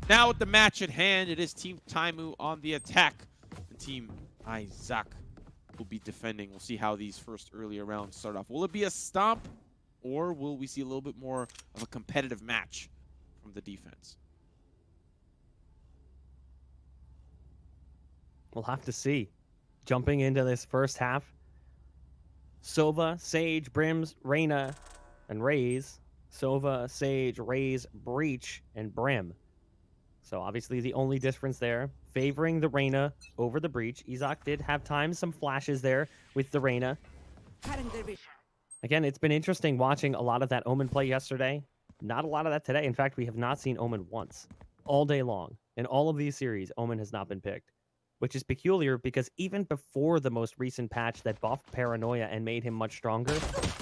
Now with the match at hand, it is Team Taimou on the attack. And Team izak will be defending. We'll see how these first earlier rounds start off. Will it be a stomp, or will we see a little bit more of a competitive match from the defense? We'll have to see. Jumping into this first half, Sova, Sage, Brims, Reyna, and Raze. Sova, Sage, Raze, Breach, and Brim. So obviously the only difference there, favoring the Reyna over the Breach. izak did have some flashes there with the Reyna. Again, it's been interesting watching a lot of that Omen play yesterday. Not a lot of that today. In fact, we have not seen Omen once all day long. In all of these series, Omen has not been picked, which is peculiar because even before the most recent patch that buffed Paranoia and made him much stronger,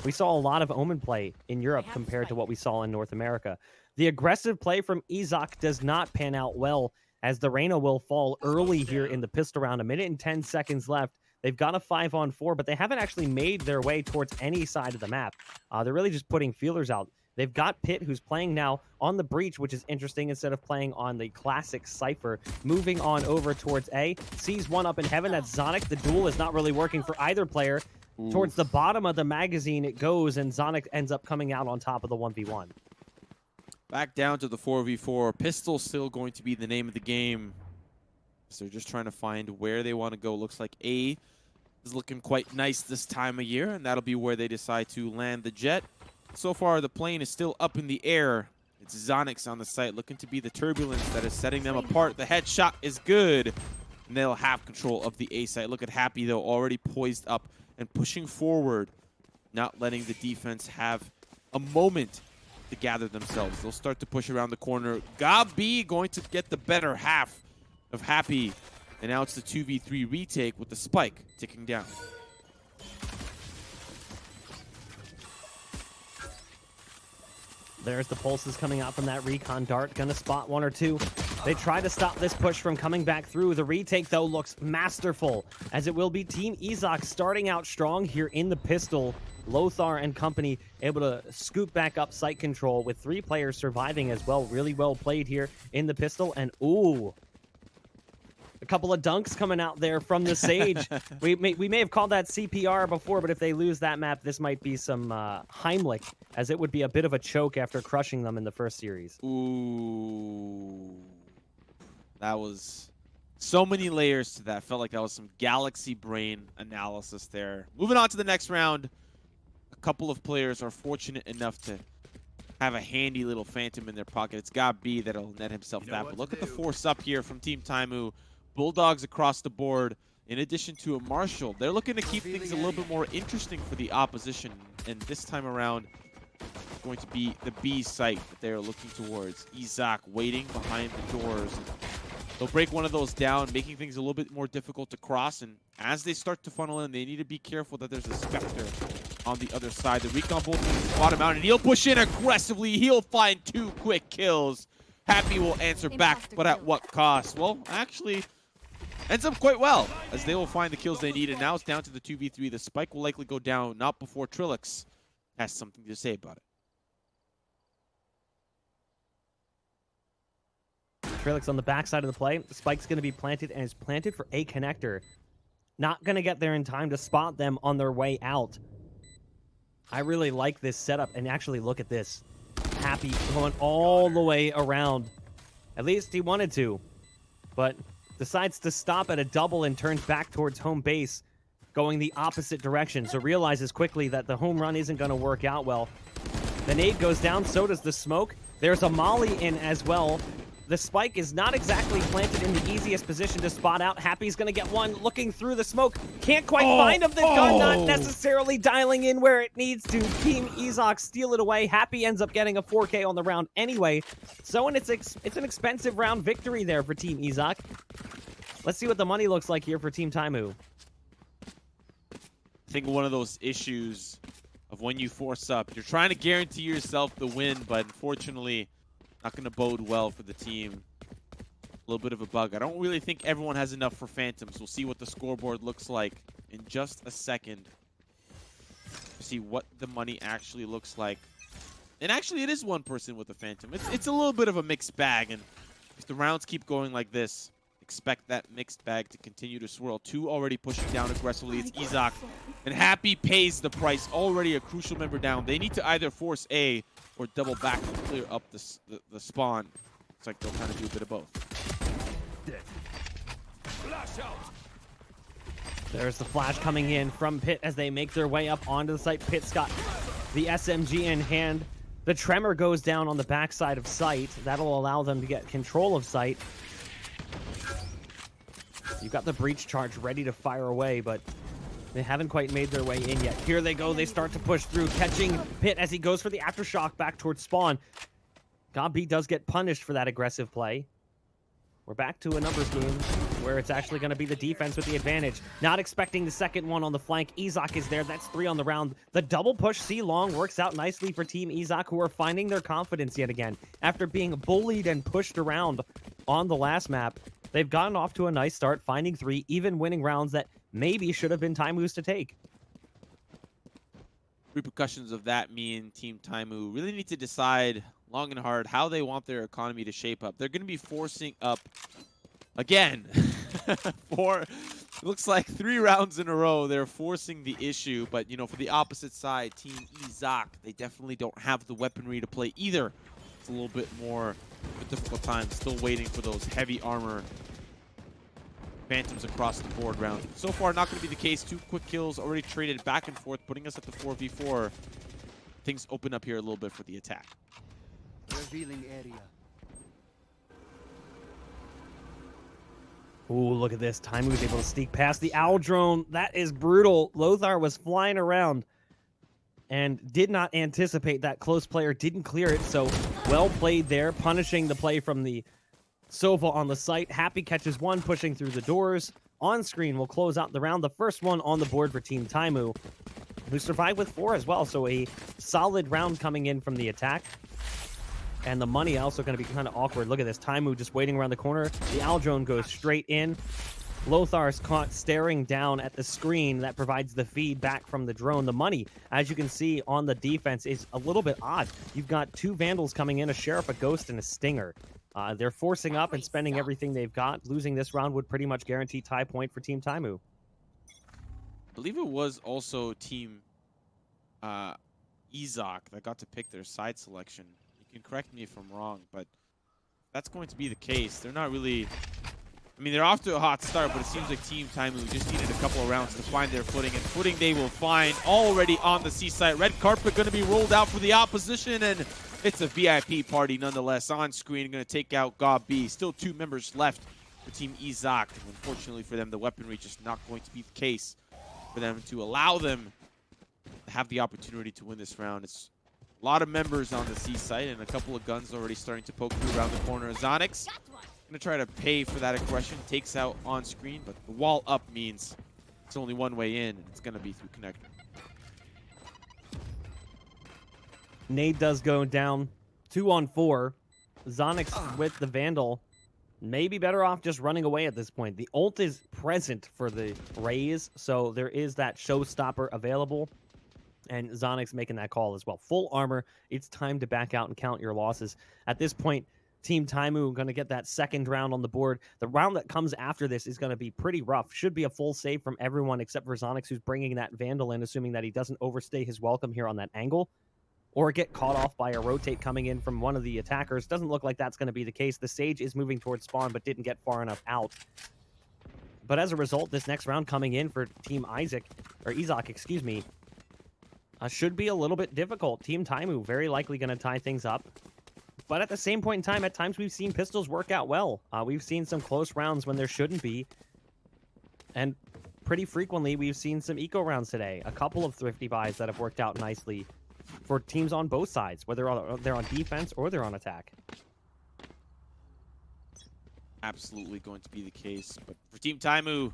we saw a lot of Omen play in Europe compared to what we saw in North America. The aggressive play from izak does not pan out well, as the Reyna will fall early here in the pistol round. 1 minute and 10 seconds left. They've got a 5-on-4, but they haven't actually made their way towards any side of the map. They're really just putting feelers out. They've got pyth, who's playing now on the Breach, which is interesting, instead of playing on the classic Cypher. Moving on over towards A. Sees one up in heaven. That's Zonic. The duel is not really working for either player. Ooh. Towards the bottom of the magazine it goes, and Zonic ends up coming out on top of the 1v1. Back down to the 4v4. Pistol still going to be the name of the game. So they're just trying to find where they want to go. Looks like A is looking quite nice this time of year, and that'll be where they decide to land the jet. So far, the plane is still up in the air. It's Zonix on the site, looking to be the turbulence that is setting them apart. The headshot is good, and they'll have control of the A site. Look at Happy, though, already poised up and pushing forward, not letting the defense have a moment to gather themselves. They'll start to push around the corner. Gabi going to get the better half of Happy, and now it's the 2v3 retake with the spike ticking down. There's the pulses coming out from that recon dart. Gonna spot one or two. They try to stop this push from coming back through. The retake, though, looks masterful, as it will be Team izak starting out strong here in the pistol. Lothar and company able to scoop back up site control with 3 players surviving as well. Really well played here in the pistol. And ooh, a couple of dunks coming out there from the Sage. we may have called that CPR before, but if they lose that map, this might be some Heimlich, as it would be a bit of a choke after crushing them in the first series. Ooh. That was so many layers to that. Felt like that was some galaxy brain analysis there. Moving on to the next round. A couple of players are fortunate enough to have a handy little phantom in their pocket. It's Gabi that'll net himself that. But look at the force up here from Team Taimou. Bulldogs across the board, in addition to a Marshall. They're looking to keep things a little bit more interesting for the opposition. And this time around, it's going to be the B site that they're looking towards. izak waiting behind the doors. They'll break one of those down, making things a little bit more difficult to cross. And as they start to funnel in, they need to be careful that there's a Spectre on the other side. The recon bolt will spot him out, and he'll push in aggressively. He'll find 2 quick kills. Happy will answer back, but at what cost? Well, actually, ends up quite well, as they will find the kills they need. And now it's down to the 2v3. The spike will likely go down, not before TrilluXe has something to say about it. TrilluXe on the backside of the play. The spike's going to be planted, and it's planted for a connector. Not going to get there in time to spot them on their way out. I really like this setup, and actually look at this. Happy going all the way around. At least he wanted to, but decides to stop at a double and turns back towards home base, going the opposite direction. So realizes quickly that the home run isn't going to work out well. The nade goes down, so does the smoke. There's a molly in as well. The spike is not exactly planted in the easiest position to spot out. Happy's going to get one looking through the smoke. Can't quite find him. The gun not necessarily dialing in where it needs to. Team izak steal it away. Happy ends up getting a 4K on the round anyway. So it's an expensive round victory there for Team izak. Let's see what the money looks like here for Team Taimou. I think one of those issues of when you force up, you're trying to guarantee yourself the win, but unfortunately, not going to bode well for the team. A little bit of a bug. I don't really think everyone has enough for Phantoms. We'll see what the scoreboard looks like in just a second to see what the money actually looks like. And actually, it is one person with a Phantom. It's a little bit of a mixed bag, and If the rounds keep going like this, expect that mixed bag to continue to swirl. Two already pushing down aggressively. It's izak. And Happy pays the price. Already a crucial member down. They need to either force A or double back and clear up the spawn. It's like they'll kind of do a bit of both. Dead. Flash out. There's the flash coming in from Pyth as they make their way up onto the site. Pyth's got the SMG in hand. The tremor goes down on the backside of site. That'll allow them to get control of site. You've got the breach charge ready to fire away, but they haven't quite made their way in yet. Here they go. They start to push through, catching Pyth as he goes for the aftershock back towards spawn. gobelante does get punished for that aggressive play. We're back to a numbers game where it's actually going to be the defense with the advantage. Not expecting the second one on the flank. izak is there. That's 3 on the round. The double push C-long works out nicely for Team izak, who are finding their confidence yet again. After being bullied and pushed around on the last map, they've gotten off to a nice start, finding 3, even winning rounds that maybe should have been Taimou's to take. Repercussions of that mean Team Taimou really need to decide long and hard how they want their economy to shape up. They're going to be forcing up again it looks like 3 rounds in a row. They're forcing the issue, but you know, for the opposite side, Team izak, they definitely don't have the weaponry to play either. It's a little bit more of a difficult time, still waiting for those heavy armor phantoms across the board round. So far, not going to be the case. 2 quick kills already traded back and forth, putting us at the 4v4. Things open up here a little bit for the attack. Revealing area. Ooh, look at this. Taimou was able to sneak past the owl drone. That is brutal. Lothar was flying around and did not anticipate that close player. Didn't clear it, so well played there, punishing the play from the Sova on the site. Happy catches 1, pushing through the doors. Onscreen will close out the round. The first one on the board for Team Taimou, who survived with 4 as well, so a solid round coming in from the attack. And the money also going to be kind of awkward. Look at this. Taimou just waiting around the corner. The owl drone goes straight in. Lothar is caught staring down at the screen that provides the feed back from the drone. The money, as you can see on the defense, is a little bit odd. You've got 2 vandals coming in, a sheriff, a ghost, and a stinger. They're forcing up and spending everything they've got. Losing this round would pretty much guarantee tie point for Team Taimou. I believe it was also Team izak that got to pick their side selection. You can correct me if I'm wrong, but that's going to be the case. They're not really... I mean, they're off to a hot start, but it seems like Team Taimou just needed a couple of rounds to find their footing, and footing they will find already on the seaside. Red carpet going to be rolled out for the opposition, and it's a VIP party nonetheless. Onscreen going to take out gobelante. Still 2 members left for Team izak. Unfortunately for them, the weaponry just not going to be the case for them to allow them to have the opportunity to win this round. It's a lot of members on the seaside and a couple of guns already starting to poke through around the corner. Zonix going to try to pay for that aggression, takes out Onscreen, but the wall up means it's only one way in, and it's going to be through connector. Nade does go down 2 on 4. Zonix with the Vandal may be better off just running away at this point. The ult is present for the Rays, so there is that showstopper available. And Zonix making that call as well. Full armor. It's time to back out and count your losses. At this point, Team Taimou going to get that second round on the board. The round that comes after this is going to be pretty rough. Should be a full save from everyone except for Zonix, who's bringing that Vandal in, assuming that he doesn't overstay his welcome here on that angle or get caught off by a rotate coming in from one of the attackers. Doesn't look like that's going to be the case. The Sage is moving towards spawn, but didn't get far enough out. But as a result, this next round coming in for Team izak, excuse me, should be a little bit difficult. Team Taimou very likely going to tie things up. But at the same point in time, at times we've seen pistols work out well. We've seen some close rounds when there shouldn't be. And pretty frequently, we've seen some eco rounds today. A couple of thrifty buys that have worked out nicely for teams on both sides, whether they're on defense or they're on attack. Absolutely going to be the case. But for Team Taimou,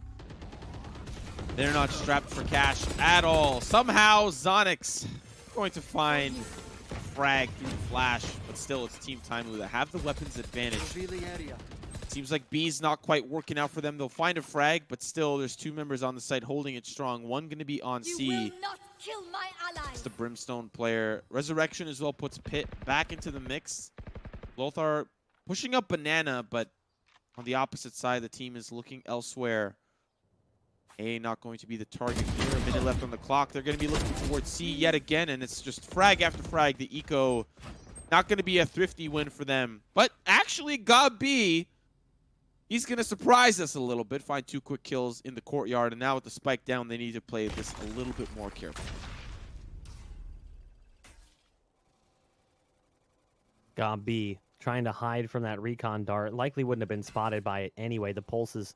they're not strapped for cash at all. Somehow, Zonix going to find frag through the flash, but still it's Team Taimou that have the weapons advantage. Seems like B's not quite working out for them. They'll find a frag, but still there's 2 members on the site holding it strong. One going to be on C. Kill my allies. It's the Brimstone player. Resurrection as well puts Pyth back into the mix. Lothar pushing up banana, but on the opposite side, the team is looking elsewhere. A not going to be the target here. A minute left on the clock. They're going to be looking towards C yet again, and it's just frag after frag. The eco not going to be a thrifty win for them. But actually, Gob, he's going to surprise us a little bit. Find 2 quick kills in the courtyard, and now with the spike down, they need to play this a little bit more carefully. Gob trying to hide from that recon dart. Likely wouldn't have been spotted by it anyway. The pulses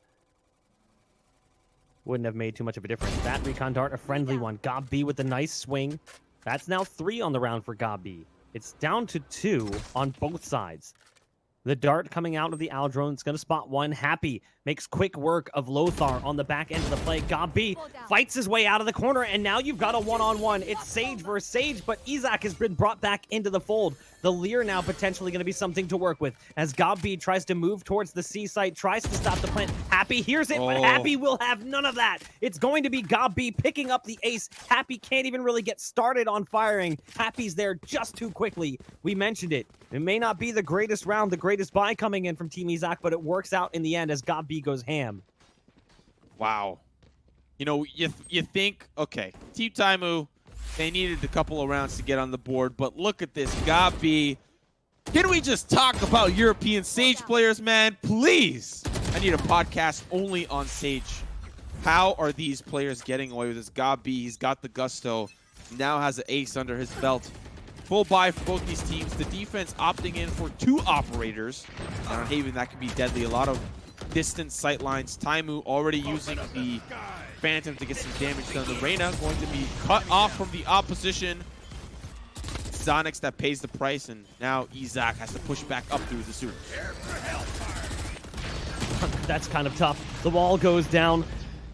wouldn't have made too much of a difference. That recon dart, a friendly one. Gob with a nice swing. That's now 3 on the round for Gob. It's down to 2 on both sides. The dart coming out of the Owl drone. It's going to spot one. Happy makes quick work of Lothar on the back end of the play. Gob fights his way out of the corner, and now you've got a one-on-one. It's Sage versus Sage, but izak has been brought back into the fold. The Leer now potentially going to be something to work with as Gob tries to move towards the C site, tries to stop the plant. Happy hears it, but Happy will have none of that. It's going to be Gob picking up the ace. Happy can't even really get started on firing. Happy's there just too quickly. We mentioned it. It may not be the greatest round, the greatest buy coming in from Team izak, but it works out in the end as Gob goes ham. Wow. You know, you think, okay, Team Taimou, they needed a couple of rounds to get on the board, but look at this. Gob, can we just talk about European Sage players, man? Please. I need a podcast only on Sage. How are these players getting away with this? Gob, he's got the gusto, now has an ace under his belt. Full buy for both these teams. The defense opting in for 2 operators. And on Haven, that can be deadly. A lot of distant sight lines. Taimou already using the Phantom to get some damage done. The Reyna going to be cut off from the opposition. Zonix that pays the price, and now izak has to push back up through the sewer. That's kind of tough. The wall goes down,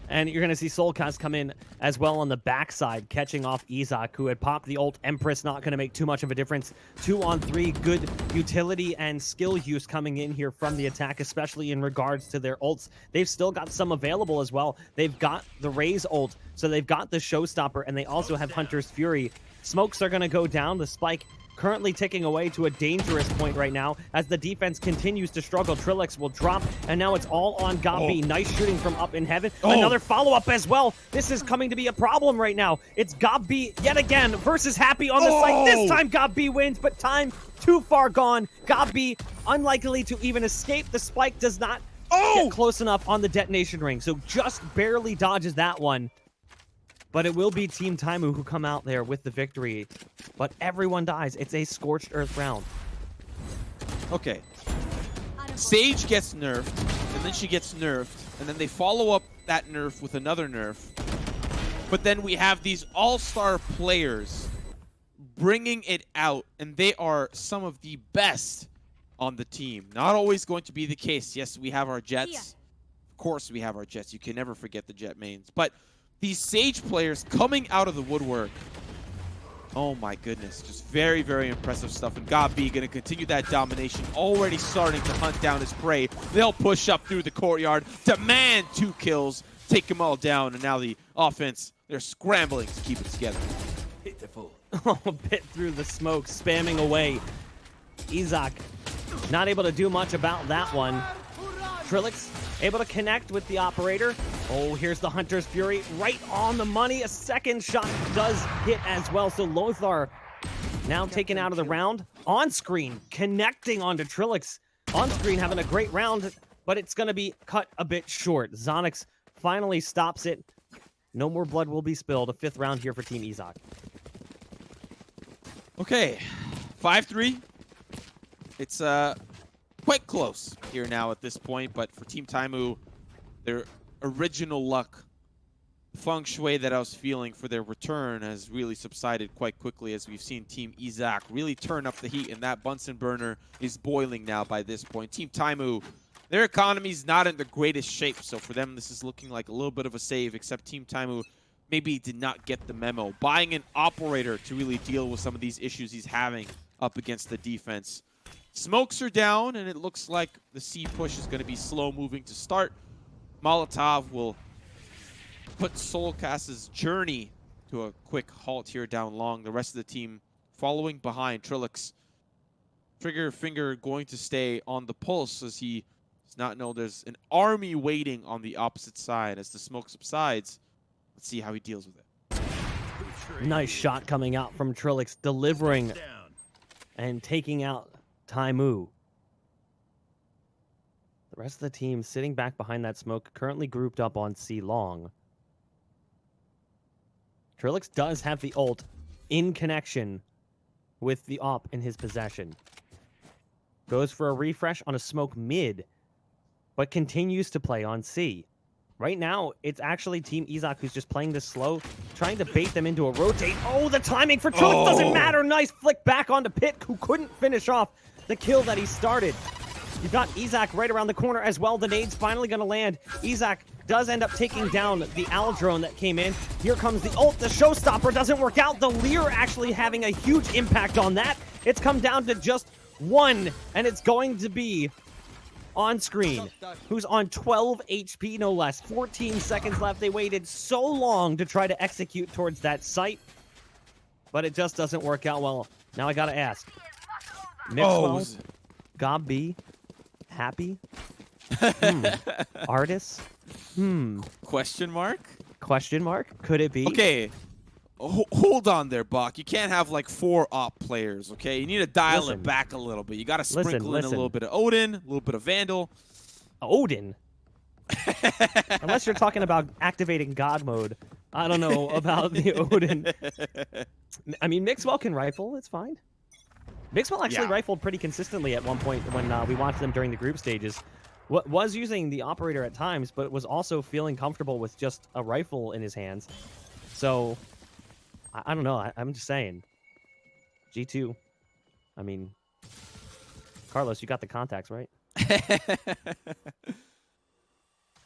and you're going to see Soulcas come in as well on the backside, catching off izak, who had popped the ult. Empress not going to make too much of a difference. 2-on-3, good utility and skill use coming in here from the attack, especially in regards to their ults. They've still got some available as well. They've got the Raze ult, so they've got the Showstopper, and they also have Hunter's Fury. Smokes are going to go down. The spike currently ticking away to a dangerous point right now as the defense continues to struggle. TrilluXe will drop, and now it's all on Gob. Nice shooting from up in heaven. Another follow-up as well. This is coming to be a problem right now. It's Gob yet again versus Happy on the site. This time Gob wins, but time too far gone. Gob unlikely to even escape. The spike does not get close enough on the detonation ring, so just barely dodges that one. But it will be Team Taimou who come out there with the victory. But everyone dies. It's a scorched earth round. Okay. Sage gets nerfed, and then she gets nerfed, and then they follow up that nerf with another nerf. But then we have these all-star players bringing it out, and they are some of the best on the team. Not always going to be the case. Yes, we have our Jets. Of course we have our Jets. You can never forget the Jet mains. But these Sage players coming out of the woodwork, oh my goodness, just very, very impressive stuff. And Gob going to continue that domination, already starting to hunt down his prey. They'll push up through the courtyard, demand 2 kills, take them all down, and now the offense, they're scrambling to keep it together. Pitiful. A bit through the smoke, spamming away. izak not able to do much about that one. TrilluXe able to connect with the operator. Oh, here's the Hunter's Fury right on the money. A second shot does hit as well. So Lothar now taken out of the round. Onscreen connecting onto TrilluXe. Onscreen having a great round, but it's going to be cut a bit short. Zonix finally stops it. No more blood will be spilled. A 5th round here for Team izak. Okay, 5-3. It's quite close here now at this point, but for Team Taimou, their original luck, feng shui that I was feeling for their return has really subsided quite quickly as we've seen Team izak really turn up the heat, and that Bunsen burner is boiling now by this point. Team Taimou, their economy's not in the greatest shape, so for them this is looking like a little bit of a save, except Team Taimou maybe did not get the memo. Buying an operator to really deal with some of these issues he's having up against the defense. Smokes are down, and it looks like the C push is going to be slow moving to start. Molotov will put Soulcas' journey to a quick halt here down long. The rest of the team following behind. TrilluXe trigger finger going to stay on the pulse as he does not know there's an army waiting on the opposite side as the smoke subsides. Let's see how he deals with it. Nice shot coming out from TrilluXe, delivering and taking out Taimou. The rest of the team sitting back behind that smoke, currently grouped up on C long. TrilluXe does have the ult in connection with the op in his possession. Goes for a refresh on a smoke mid, but continues to play on C. Right now, it's actually Team izak who's just playing this slow, trying to bait them into a rotate. Oh, the timing for TrilluXe doesn't matter. Nice flick back onto pyth, who couldn't finish off the kill that he started. You've got izak right around the corner as well. The nade's finally going to land. izak does end up taking down the owl drone that came in. Here comes the ult. The showstopper doesn't work out. The Leer actually having a huge impact on that. It's come down to just one, and it's going to be Onscreen, who's on 12 HP, no less. 14 seconds left. They waited so long to try to execute towards that site, but it just doesn't work out well. Now I got to ask. Mixwell, Gob B, Happy, Artis, Question mark? question mark? Could it be? Okay. Hold on there, Bach. You can't have like 4 op players, okay? You need to dial it back a little bit. You got to sprinkle in a little bit of Odin, a little bit of Vandal. Odin? Unless you're talking about activating God mode. I don't know about the Odin. I mean, Mixwell can rifle. It's fine. Mixwell actually rifled pretty consistently at one point when we watched them during the group stages. Was using the operator at times, but was also feeling comfortable with just a rifle in his hands. So, I don't know. I'm just saying. G2. I mean, Carlos, you got the contacts, right?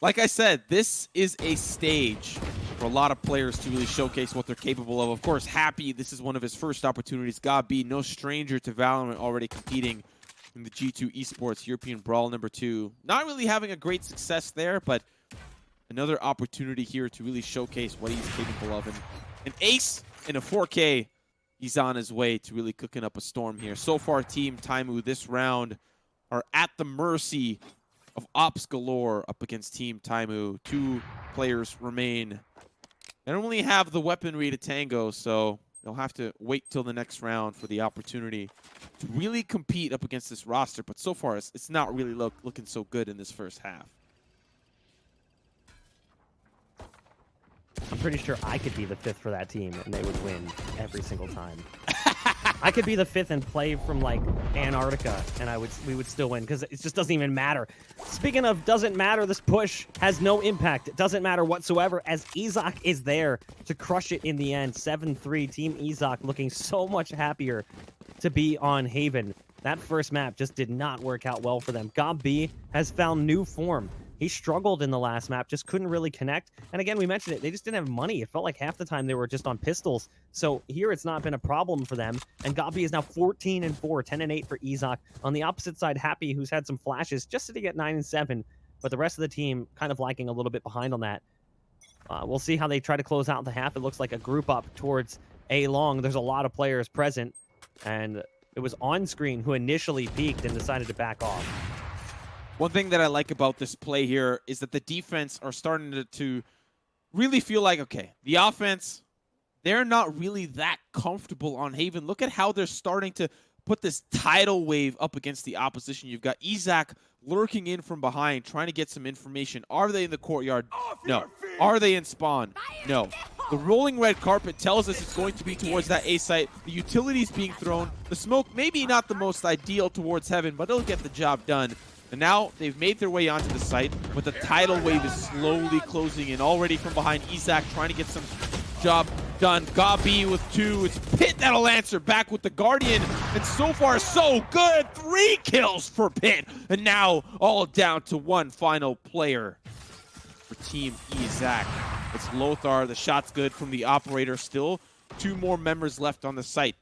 Like I said, this is a stage for a lot of players to really showcase what they're capable of. Of course, Happy, this is one of his first opportunities. Gob B, no stranger to Valorant, already competing in the G2 Esports European Brawl #2. Not really having a great success there, but another opportunity here to really showcase what he's capable of. And an ace in a 4K, he's on his way to really cooking up a storm here. So far, Team Taimou this round are at the mercy of Ops Galore up against Team Taimou. 2 players remain. They don't really have the weaponry to tango, so they'll have to wait till the next round for the opportunity to really compete up against this roster. But so far, it's not really looking so good in this first half. I'm pretty sure I could be the 5th for that team, and they would win every single time. I could be the 5th and play from, like, Antarctica, and we would still win, because it just doesn't even matter. Speaking of doesn't matter, this push has no impact. It doesn't matter whatsoever, as izak is there to crush it in the end. 7-3, Team izak looking so much happier to be on Haven. That first map just did not work out well for them. Gob B has found new form. He struggled in the last map, just couldn't really connect. And again, we mentioned it, they just didn't have money. It felt like half the time they were just on pistols. So here it's not been a problem for them. And Gob B is now 14-4, 10-8 for izak. On the opposite side, Happy, who's had some flashes, just sitting at 9-7. But the rest of the team kind of lagging a little bit behind on that. We'll see how they try to close out the half. It looks like a group up towards A long. There's a lot of players present. And it was Onscreen who initially peaked and decided to back off. One thing that I like about this play here is that the defense are starting to really feel like, okay, the offense, they're not really that comfortable on Haven. Look at how they're starting to put this tidal wave up against the opposition. You've got izak lurking in from behind, trying to get some information. Are they in the courtyard? No. Are they in spawn? No. The rolling red carpet tells us it's going to be towards that A site. The utilities being thrown. The smoke maybe not the most ideal towards heaven, but it'll get the job done. And now they've made their way onto the site, but the tidal wave is slowly closing in. Already from behind, izak trying to get some job done. Gob B with 2. It's pyth that'll answer back with the Guardian. And so far, so good. 3 kills for pyth. And now all down to 1 final player for Team izak. It's Lothar. The shot's good from the operator. Still 2 more members left on the site.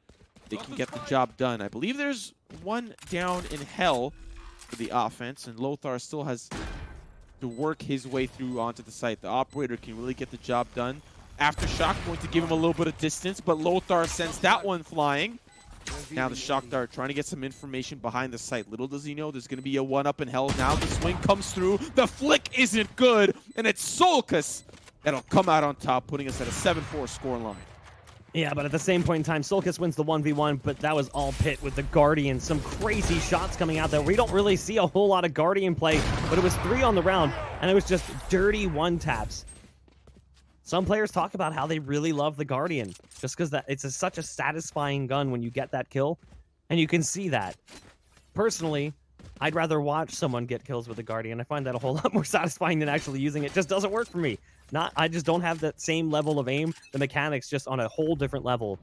They can get the job done. I believe there's 1 down in hell for the offense, and Lothar still has to work his way through onto the site. The operator can really get the job done. Aftershock going to give him a little bit of distance, but Lothar sends that one flying. Now the shock dart trying to get some information behind the site. Little does he know there's going to be a 1-up in hell. Now the swing comes through. The flick isn't good. And it's Soulcas that'll come out on top, putting us at a 7-4 score line. Yeah, but at the same point in time, Soulcas wins the 1v1, but that was all Pit with the Guardian. Some crazy shots coming out there. We don't really see a whole lot of Guardian play, but it was 3 on the round, and it was just dirty one-taps. Some players talk about how they really love the Guardian, just because it's such a satisfying gun when you get that kill, and you can see that. Personally, I'd rather watch someone get kills with the Guardian. I find that a whole lot more satisfying than actually using it. It just doesn't work for me. I just don't have that same level of aim. The mechanics just on a whole different level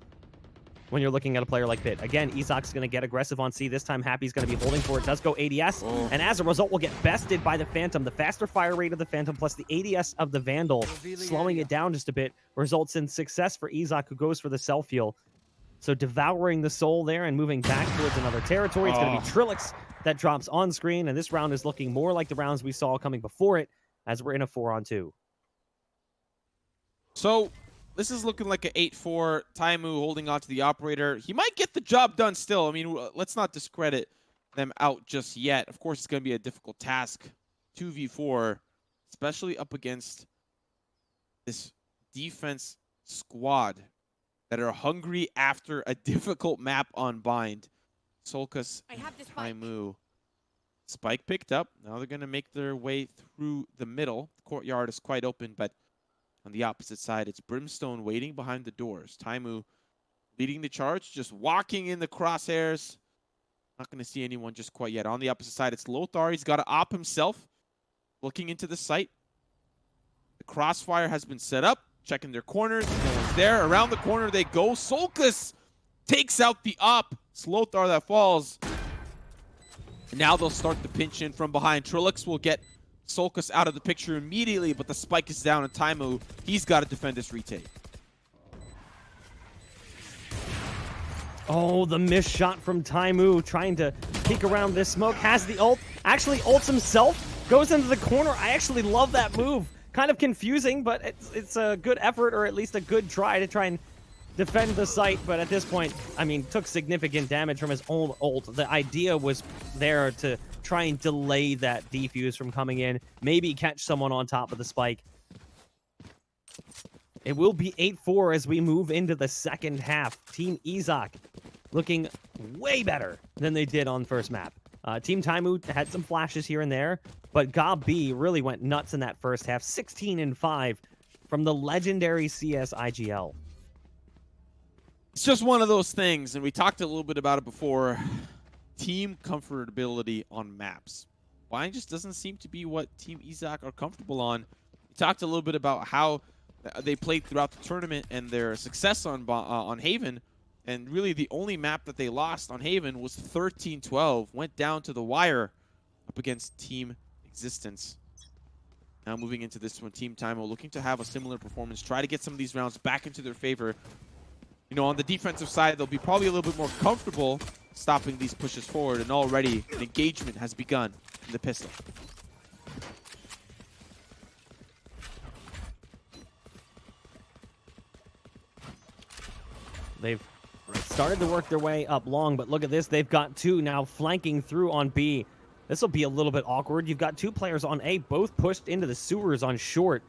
when you're looking at a player like Pit. Again, izak's going to get aggressive on C. This time, Happy's going to be holding for it. Does go ADS, and as a result, will get bested by the Phantom. The faster fire rate of the Phantom plus the ADS of the Vandal, slowing it down just a bit, results in success for izak, who goes for the self-heal. So devouring the soul there and moving back towards another territory. It's going to be TrilluXe that drops on screen, and this round is looking more like the rounds we saw coming before it, as we're in a 4-on-2. So this is looking like an 8-4. Taimou holding on to the operator. He might get the job done still. I mean, let's not discredit them out just yet. Of course, it's going to be a difficult task. 2v4, especially up against this defense squad that are hungry after a difficult map on Bind. Soulcas, Taimou. Spike picked up. Now they're going to make their way through the middle. The courtyard is quite open, but on the opposite side, it's Brimstone waiting behind the doors. Taimou leading the charge, just walking in the crosshairs. Not going to see anyone just quite yet. On the opposite side, it's Lothar. He's got to op himself, looking into the site. The crossfire has been set up, checking their corners. No one's there. Around the corner they go. Soulcas takes out the op. It's Lothar that falls. And now they'll start the pinch in from behind. TrilluXe will get Soulcas out of the picture immediately, but the spike is down on Taimou. He's got to defend this retake. Oh, the missed shot from Taimou, trying to peek around this smoke. Has the ult. Actually ults himself. Goes into the corner. I actually love that move. Kind of confusing, but it's a good effort, or at least a good try to try and defend the site. But at this point, I mean, took significant damage from his own ult. The idea was there to try and delay that defuse from coming in. Maybe catch someone on top of the spike. It will be 8-4 as we move into the second half. Team izak looking way better than they did on first map. Team Taimou had some flashes here and there, but Gob B really went nuts in that first half. 16-5 from the legendary CS IGL. It's just one of those things, and we talked a little bit about it before. Team comfortability on maps. Wine just doesn't seem to be what Team izak are comfortable on. We talked a little bit about how they played throughout the tournament and their success on Haven, and really the only map that they lost on Haven was 13-12. Went down to the wire up against Team Existence. Now moving into this one, Team Taimou looking to have a similar performance, try to get some of these rounds back into their favor. You know, on the defensive side, they'll be probably a little bit more comfortable stopping these pushes forward, and already an engagement has begun in the pistol. They've started to work their way up long, but look at this. They've got 2 now flanking through on B. This will be a little bit awkward. You've got 2 players on A, both pushed into the sewers on short.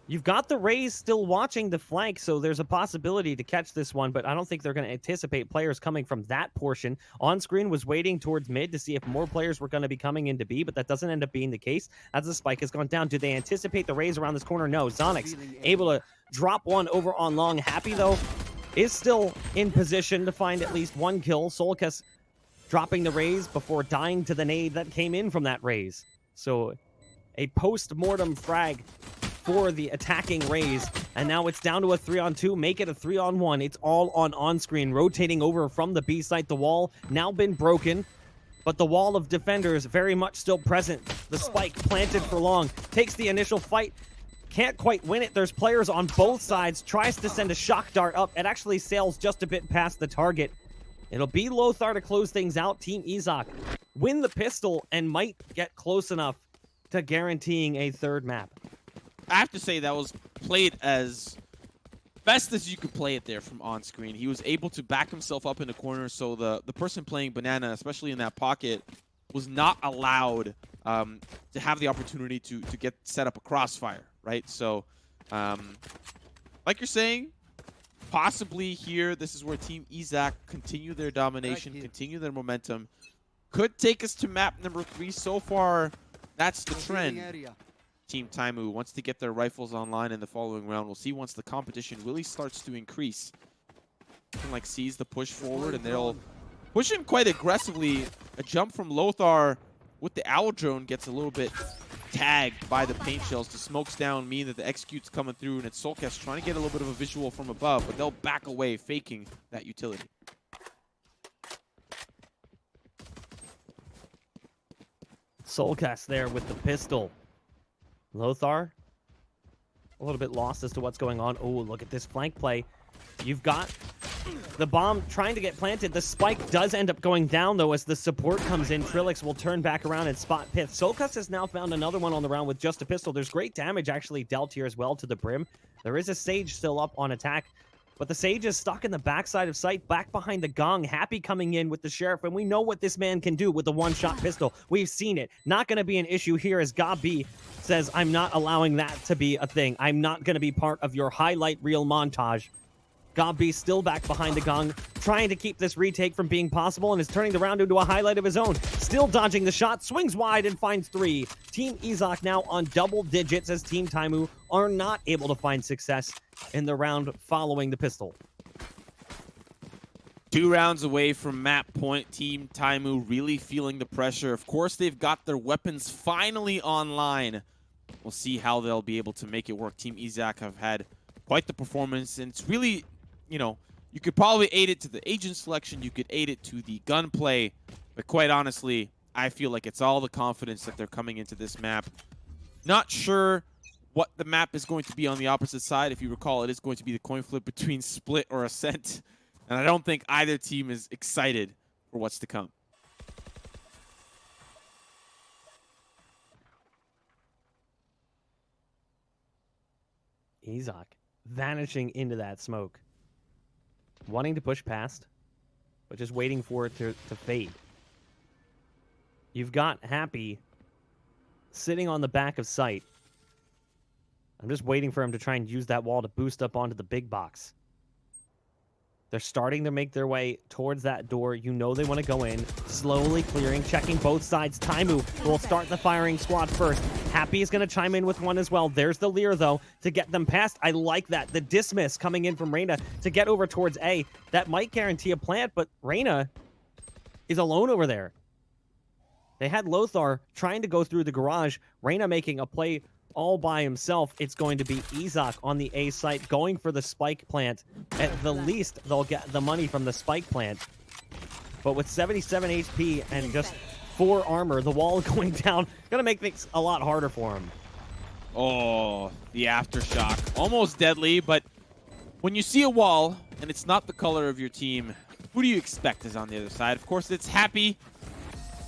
You've got the Rays still watching the flank, so there's a possibility to catch this one, but I don't think they're going to anticipate players coming from that portion. Onscreen was waiting towards mid to see if more players were going to be coming into B, but that doesn't end up being the case as the spike has gone down. Do they anticipate the Rays around this corner? No. Zonix able to drop one over on long. Happy, though, is still in position to find at least 1 kill. Soulcas dropping the Rays before dying to the nade that came in from that Rays. So a post-mortem frag for the attacking Rays, and now it's down to a 3-on-2. Make it a 3-on-1. It's all on Onscreen, rotating over from the B site. The wall now been broken, but the wall of defenders very much still present. The spike planted for long, takes the initial fight, can't quite win it. There's players on both sides, tries to send a shock dart up. It actually sails just a bit past the target. It'll be Lothar to close things out. Team izak win the pistol and might get close enough to guaranteeing a third map. I have to say that was played as best as you could play it there from on screen. He was able to back himself up in the corner, so the person playing Banana, especially in that pocket, was not allowed to have the opportunity to get set up a crossfire, right? So, like you're saying, possibly here, this is where Team izak continue their domination, continue their momentum. Could take us to map number 3. So far, that's the trend. Team Taimou wants to get their rifles online in the following round. We'll see once the competition really starts to increase. Looking like sees the push forward, and they'll push in quite aggressively. A jump from Lothar with the owl drone gets a little bit tagged by the paint shells. The smokes down mean that the execute's coming through, and it's Soulcas trying to get a little bit of a visual from above, but they'll back away, faking that utility. Soulcas there with the pistol. Lothar, a little bit lost as to what's going on. Oh, look at this flank play. You've got the bomb trying to get planted. The spike does end up going down, though, as the support comes in. TrilluXe will turn back around and spot pyth. Soulcas has now found another one on the round with just a pistol. There's great damage actually dealt here as well to the brim. There is a Sage still up on attack, but the Sage is stuck in the backside of sight, back behind the gong. Happy coming in with the Sheriff, and we know what this man can do with the one-shot pistol. We've seen it. Not going to be an issue here as gobelante says, I'm not allowing that to be a thing. I'm not going to be part of your highlight reel montage. gobelante still back behind the gong, trying to keep this retake from being possible, and is turning the round into a highlight of his own. Still dodging the shot, swings wide and finds 3. Team izak now on double digits as Team Taimou are not able to find success in the round following the pistol. 2 rounds away from map point. Team Taimou really feeling the pressure. Of course, they've got their weapons finally online. We'll see how they'll be able to make it work. Team izak have had quite the performance, and it's really, you know, you could probably aid it to the agent selection, you could aid it to the gunplay, but quite honestly, I feel like it's all the confidence that they're coming into this map. Not sure what the map is going to be on the opposite side. If you recall, it is going to be the coin flip between Split or Ascent, and I don't think either team is excited for what's to come. izak vanishing into that smoke, wanting to push past, but just waiting for it to fade. You've got Happy sitting on the back of sight. I'm just waiting for him to try and use that wall to boost up onto the big box. They're starting to make their way towards that door. You know they want to go in. Slowly clearing, checking both sides. Taimou will start the firing squad first. Happy is going to chime in with one as well. There's the Lear, though, to get them past. I like that. The dismiss coming in from Reyna to get over towards A. That might guarantee a plant, but Reyna is alone over there. They had Lothar trying to go through the garage. Reyna making a play all by himself. It's going to be izak on the A site going for the spike plant. At the least, they'll get the money from the spike plant. But with 77 HP and just 4 armor, the wall going down, gonna make things a lot harder for him. Oh, the aftershock. Almost deadly, but when you see a wall and it's not the color of your team, who do you expect is on the other side? Of course, it's Happy.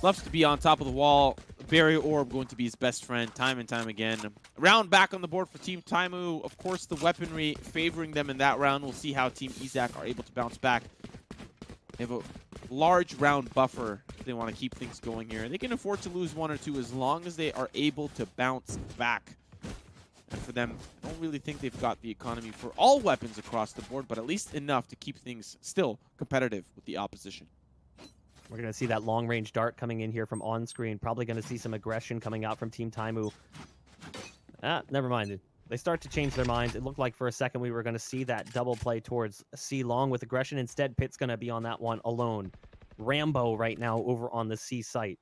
Loves to be on top of the wall. Barrier Orb going to be his best friend time and time again. Round back on the board for Team Taimou. Of course, the weaponry favoring them in that round. We'll see how Team izak are able to bounce back. They have a large round buffer if they want to keep things going here. They can afford to lose 1 or 2 as long as they are able to bounce back. And for them, I don't really think they've got the economy for all weapons across the board, but at least enough to keep things still competitive with the opposition. We're going to see that long-range dart coming in here from Onscreen. Probably going to see some aggression coming out from Team Taimou. Never mind. They start to change their minds. It looked like for a second we were going to see that double play towards C long with aggression. Instead, pyth's going to be on that one alone. Rambo right now over on the C site.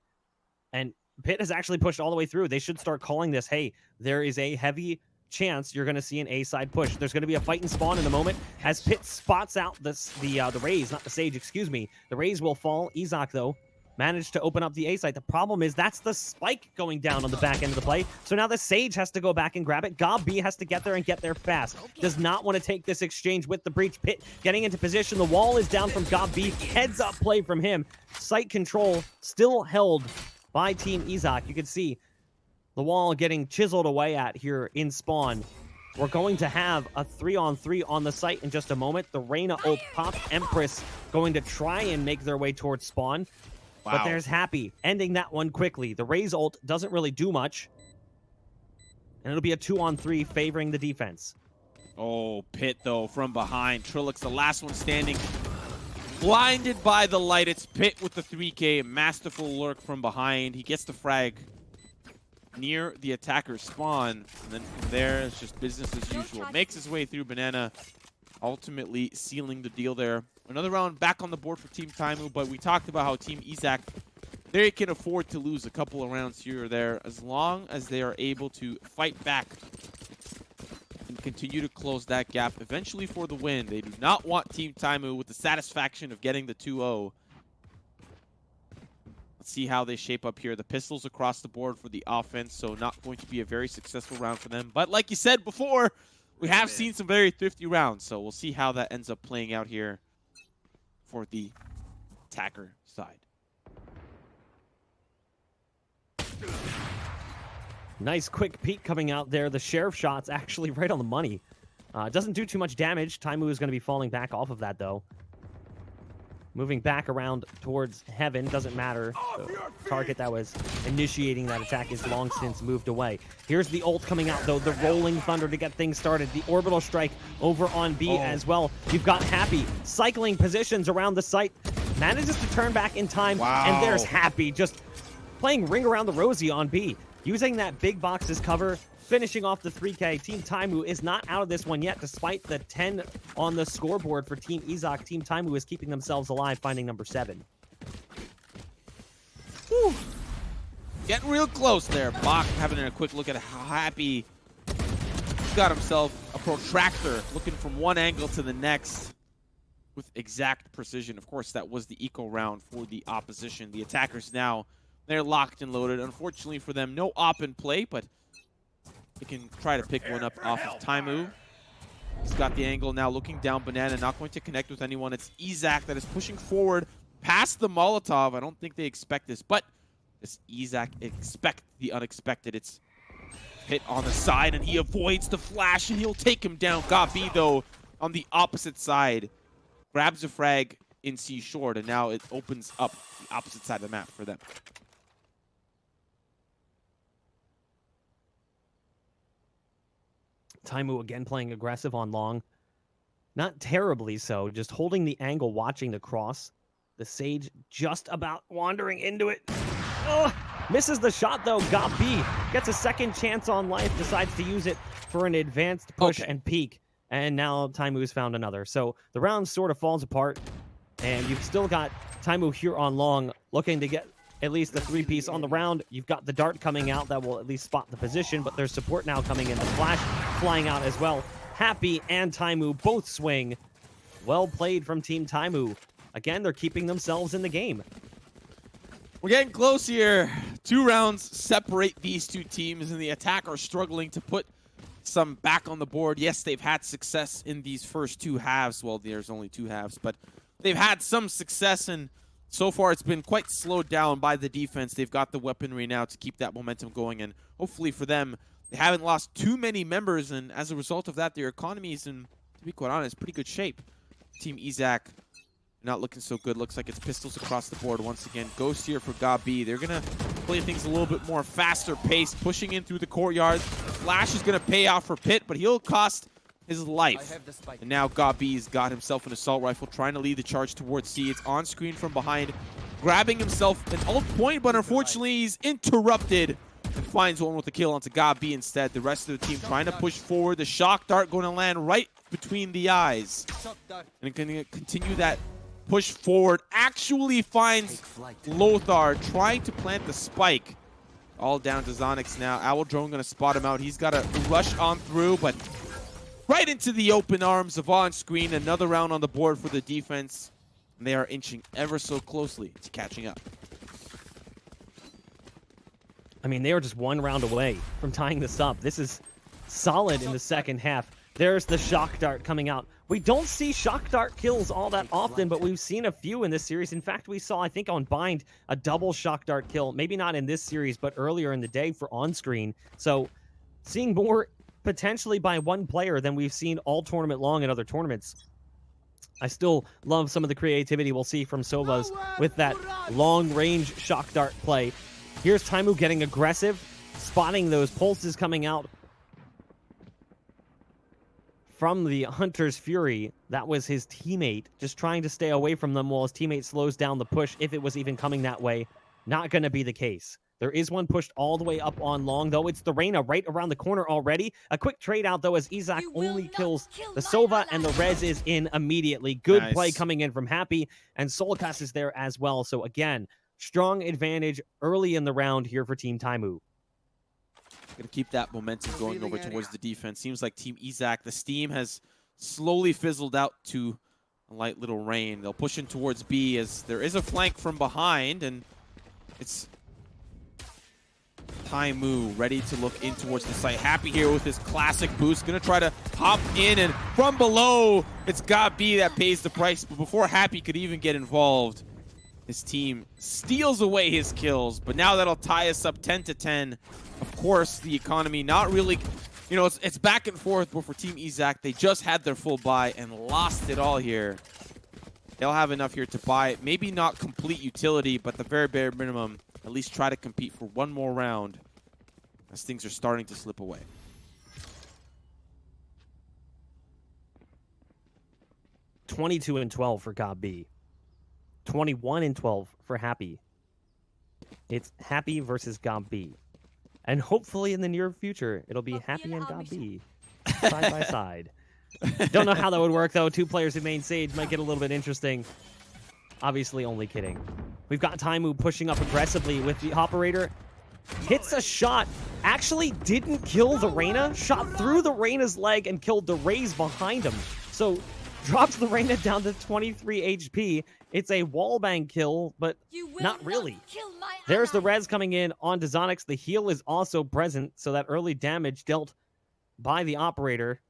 And pyth has actually pushed all the way through. They should start calling this, hey, there is a heavy chance you're going to see an A-side push. There's going to be a fight and spawn in a moment as pyth spots out the Raze, not the Sage, excuse me. The Raze will fall. izak, though, managed to open up the A-side. The problem is that's the spike going down on the back end of the play. So now the Sage has to go back and grab it. gobelante has to get there and get there fast. Does not want to take this exchange with the breach. pyth getting into position. The wall is down from gobelante. Heads up play from him. Site control still held by Team izak. You can see the wall getting chiseled away at here in spawn. We're going to have a 3-on-3 on the site in just a moment. The Reyna ult pop, Empress going to try and make their way towards spawn. Wow. But there's Happy, ending that one quickly. The Raze ult doesn't really do much. And it'll be a 2-on-3 favoring the defense. Oh, pyth, though, from behind. TrilluXe, the last one standing. Blinded by the light. It's pyth with the 3K. Masterful lurk from behind. He gets the frag near the attacker's spawn. And then from there, it's just business as usual. Makes his way through Banana, ultimately sealing the deal there. Another round back on the board for Team Taimou, but we talked about how Team izak, they can afford to lose a couple of rounds here or there as long as they are able to fight back and continue to close that gap eventually for the win. They do not want Team Taimou with the satisfaction of getting the 2-0. Let's see how they shape up here. The pistols across the board for the offense, so not going to be a very successful round for them. But like you said before, we have seen some very thrifty rounds, so we'll see how that ends up playing out here for the attacker side. Nice quick peek coming out there. The Sheriff shot's actually right on the money. Doesn't do too much damage. Taimou is going to be falling back off of that, though. Moving back around towards Heaven. Doesn't matter. The target that was initiating that attack is long since moved away. Here's the ult coming out, though. The Rolling Thunder to get things started. The Orbital Strike over on B as well. You've got Happy cycling positions around the site. Manages to turn back in time. Wow. And there's Happy just playing Ring Around the Rosie on B. Using that big box as cover, finishing off the 3K. Team Taimou is not out of this one yet, despite the 10 on the scoreboard for Team izak. Team Taimou is keeping themselves alive, finding number 7. Whew. Getting real close there. Bach having a quick look at how Happy got himself a protractor, looking from one angle to the next with exact precision. Of course, that was the eco round for the opposition. The attackers now, they're locked and loaded. Unfortunately for them, no op in play, but they can try to pick one up off of Taimou. He's got the angle now, looking down Banana, not going to connect with anyone. It's izak that is pushing forward past the Molotov. I don't think they expect this, but this izak expect the unexpected. It's hit on the side, and he avoids the flash, and he'll take him down. Gabi, though, on the opposite side, grabs a frag in C short, and now it opens up the opposite side of the map for them. Taimou again playing aggressive on long. Not terribly so, just holding the angle, watching the cross. The Sage just about wandering into it. Oh, misses the shot though. Gabi gets a second chance on life, decides to use it for an advanced push and peek. And now Taimou's found another. So the round sort of falls apart. And you've still got Taimou here on long, looking to get at least the 3-piece on the round. You've got the dart coming out that will at least spot the position, but there's support now coming in. The flash flying out as well. Happy and Taimou both swing. Well played from Team Taimou. Again, they're keeping themselves in the game. We're getting close here. 2 rounds separate these two teams, and the attack are struggling to put some back on the board. Yes, they've had success in these first 2 halves. Well, there's only 2 halves, but they've had some success, and so far it's been quite slowed down by the defense. They've got the weaponry now to keep that momentum going, and hopefully for them, they haven't lost too many members, and as a result of that, their economy is in, to be quite honest, pretty good shape. Team izak not looking so good. Looks like it's pistols across the board once again. Ghost here for Gabi. They're going to play things a little bit more faster pace, pushing in through the courtyard. Flash is going to pay off for pyth, but he'll cost his life. And now Gabi's got himself an assault rifle, trying to lead the charge towards C. It's on screen from behind, grabbing himself an ult point, but unfortunately he's interrupted and finds one with the kill onto Gabi instead. The rest of the team trying to push forward. The shock dart going to land right between the eyes. And going to continue that push forward. Actually finds Lothar trying to plant the spike. All down to Zonix now. Owl Drone going to spot him out. He's got to rush on through, but right into the open arms of Onscreen. Another round on the board for the defense. And they are inching ever so closely to catching up. I mean, they are just 1 round away from tying this up. This is solid in the second half. There's the shock dart coming out. We don't see shock dart kills all that often, but we've seen a few in this series. In fact, we saw, I think, on Bind, a double shock dart kill. Maybe not in this series, but earlier in the day for Onscreen. So seeing more potentially by one player than we've seen all tournament long in other tournaments. I still love some of the creativity we'll see from Soulcas with that long-range shock dart play. Here's Taimou getting aggressive, spotting those pulses coming out from the Hunter's Fury. That was his teammate, just trying to stay away from them while his teammate slows down the push, if it was even coming that way. Not going to be the case. There is one pushed all the way up on long, though. It's the Reyna right around the corner already. A quick trade out, though, as izak only kills the Sova, and the res is in immediately. Good play coming in from Happy, and Soulcas is there as well. So, again, strong advantage early in the round here for Team Taimou. Going to keep that momentum going over towards the defense. Seems like Team izak, the steam has slowly fizzled out to a light little rain. They'll push in towards B as there is a flank from behind, and it's Taimou ready to look in towards the site. Happy here with his classic boost. Going to try to hop in, and from below, it's got B that pays the price. But before Happy could even get involved, his team steals away his kills. But now that'll tie us up 10-10. Of course, the economy not really, you know, it's back and forth. But for Team izak, they just had their full buy and lost it all here. They'll have enough here to buy, maybe not complete utility, but the very bare minimum, at least try to compete for one more round as things are starting to slip away. (22-12) for Gob B. 21-12 for Happy. It's Happy versus Gob B. And hopefully in the near future, it'll be Happy and Gob B side by side. Don't know how that would work, though. Two players in main stage might get a little bit interesting. Obviously, only kidding. We've got Taimou pushing up aggressively with the operator. Hits a shot. Actually didn't kill the Reyna. Shot through the Reyna's leg and killed the Raze behind him. So drops the Reyna down to 23 HP. It's a wallbang kill, but not really. There's the res coming in onto Zonix. The heal is also present, so that early damage dealt by the operator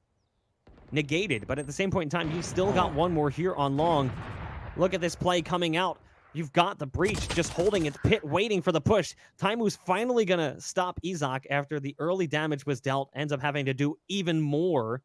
negated. But at the same point in time, you've still got one more here on long. Look at this play coming out. You've got the breach just holding its pit, waiting for the push. Taimou's finally going to stop izak after the early damage was dealt. Ends up having to do even more.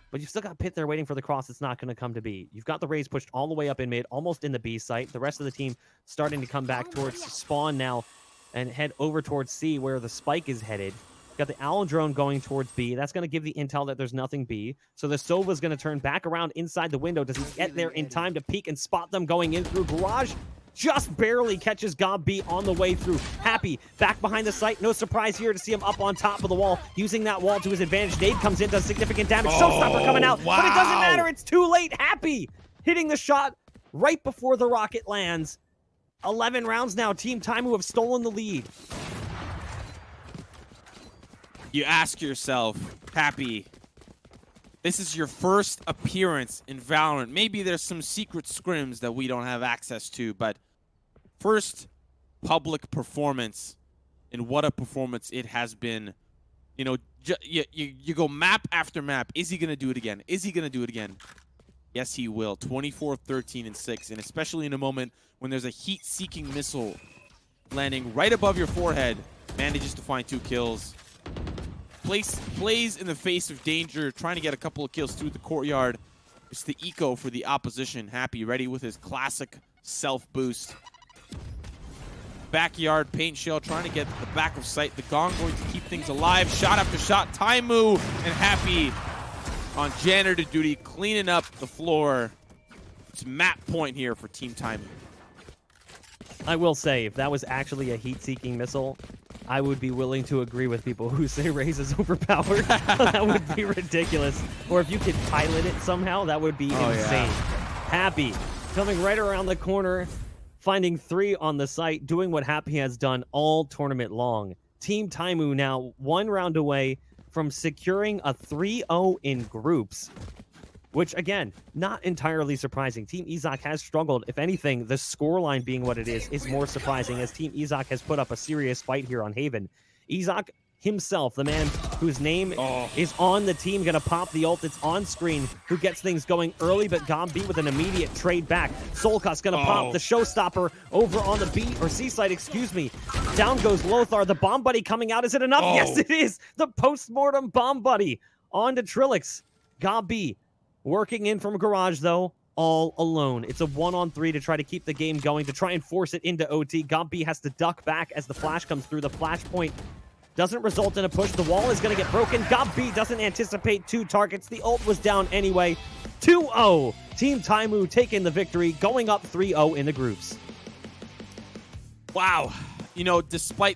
But you've still got pit there waiting for the cross. It's not going to come to B. You've got the Raze pushed all the way up in mid, almost in the B site. The rest of the team starting to come back towards spawn now and head over towards C where the spike is headed. Got the Owl drone going towards B. That's going to give the intel that there's nothing B. So the Sova's going to turn back around inside the window. Does he get there in time to peek and spot them going in through garage? Just barely catches Gob B on the way through. Happy back behind the site. No surprise here to see him up on top of the wall, using that wall to his advantage. Nade comes in, does significant damage. Showstopper coming out, but it doesn't matter. It's too late. Happy hitting the shot right before the rocket lands. 11 rounds now. Team Taimou have stolen the lead. You ask yourself, Happy, this is your first appearance in Valorant. Maybe there's some secret scrims that we don't have access to, but first public performance, and what a performance it has been. You know, you go map after map. Is he going to do it again? Is he going to do it again? Yes, he will. 24, 13, and 6, and especially in a moment when there's a heat-seeking missile landing right above your forehead, manages to find 2 kills. Plays in the face of danger, trying to get a couple of kills through the courtyard. It's the eco for the opposition. Happy ready with his classic self-boost. Backyard paint shell, trying to get the back of sight. The gong going to keep things alive. Shot after shot. Taimou and Happy on janitor duty, cleaning up the floor. It's map point here for Team Taimou. I will say, if that was actually a heat-seeking missile, I would be willing to agree with people who say Raze is overpowered. That would be ridiculous. Or if you could pilot it somehow, that would be insane. Yeah. Happy coming right around the corner, finding 3 on the site, doing what Happy has done all tournament long. Team Taimou now 1 round away from securing a 3-0 in groups, which, again, not entirely surprising. Team izak has struggled. If anything, the scoreline being what it is more surprising, as Team izak has put up a serious fight here on Haven. izak himself, the man whose name is on the team, gonna pop the ult. It's Onscreen who gets things going early, but gobbe with an immediate trade back. Soulcas gonna pop the showstopper over on the B or C side, excuse me. Down goes Lothar, the bomb buddy coming out. Is it enough? Yes, it is. The post-mortem bomb buddy on to TrilluXe. Gobbe working in from garage though, all alone. It's a 1-on-3 to try to keep the game going, to try and force it into OT. Gobbe has to duck back as the flash comes through. The flashpoint doesn't result in a push. The wall is going to get broken. Gobbe doesn't anticipate 2 targets. The ult was down anyway. 2-0. Team Taimou taking the victory, going up 3-0 in the groups. Wow. You know, despite the